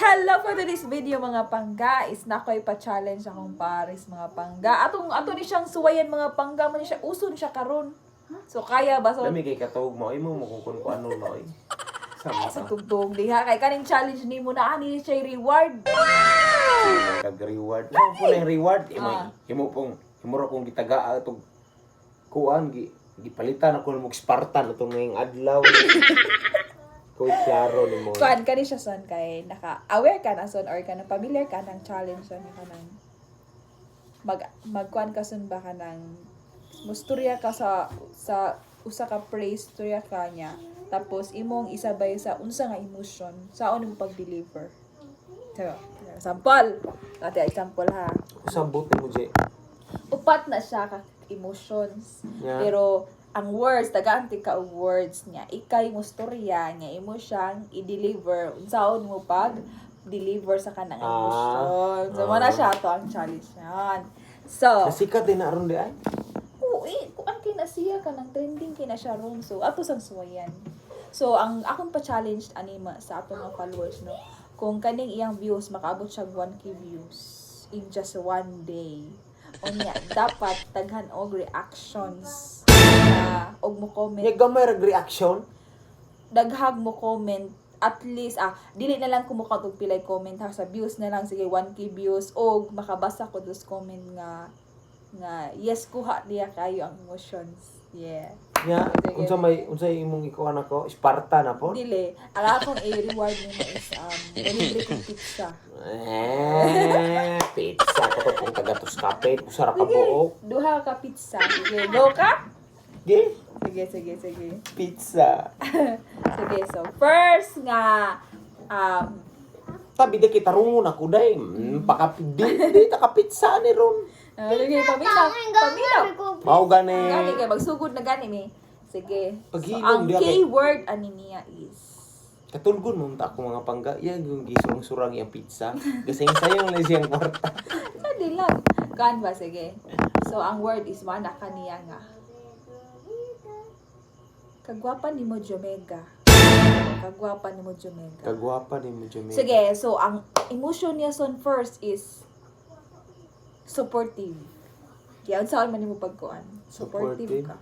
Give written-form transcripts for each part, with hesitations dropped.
hello for today's video mga pangga is nakoy pa-challenge akong pares mga pangga. Ato ni siyang suwayan mga pangga man siya uson siya karon. So kaya ba so Dami kay katawag mo ay mo kung ano na ay. sa tugtog diha kay kaning challenge nimo na ani siya reward. Kag-reward. Mo po na yung reward. Imo ra kong gitaga atong kuan gipalitan ako ng Spartan atong ngayong adlaw. Koy klaro nimo. Kuan kani siya son kay naka-aware ka na son or ka na familiar ka ng challenge son ka nang magkuan ka son ba ka nang musturya ka sa usa ka phrase storya ka niya tapos imong isabay sa unsa nga emotion saon mo pag-deliver. So, example. Ate example ha. Usabot mo je. Upat na siya ka emotions. Yeah. Pero ang words, taga-anti ka og words niya. Ikay mo storya niya, imo siyang i-deliver. Unsaon mo pag-deliver sa kanang emotion. So, mo na siya to ang challenge niyan. So, Nasikat din na aron di ay. kuan kay na siya kanang trending kay na siya ron. So, ato sang suwayan. So, ang akong pa-challenge anima sa ato mga followers no. Kung kaning iyang views makaabot siya 1k views in just one day. Unya, dapat daghan og reactions og mo comment. Nya gamay rag reaction. Daghag mo comment at least dili na lang kumukat og pilay comment ha sa views na lang sige 1k views og makabasa ko dos comment nga yes kuha niya kayo ang emotions. Yeah. Nya unsay imong ikuan ako Sparta na po. Dili. Ang akong i-reward nimo is libre kong pizza. Pizza ko kung tagatos kape, usara ka buok. Duha ka pizza. Sige, go ka? Di? Sige. Pizza. Sige, so first nga Tabi di kita rungon ako day. Di ta ka pizza ni ron. sige, paminaw. Mao Gani gani. kay magsugod na gani mi. Sige. So, Paghilom ang diya kay- keyword ani niya is Katulgon mo ta ako mga pangga. Yung gisurang-surang yung pizza. Gasing-sayang lang siyang kwarta. Hindi lang. Kan ba? Sige. So, ang word is mana kaniya nga. Kagwapa ni mo Jomega. Kagwapa ni mo Jomega. Kagwapa ni mo Jamaica. Sige, so ang emotion niya son first is supportive. Kaya saan man mo pagkuan? Supportive Supportive? ka.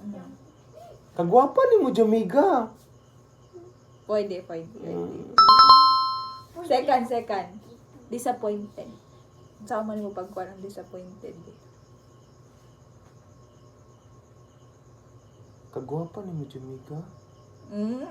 Mhm. Kagwapa ni mo Jamaica. Pwede. Second. Disappointed. Saan man mo pagkuan ang disappointed? Kagwapa ni mo Jamaica. Mm?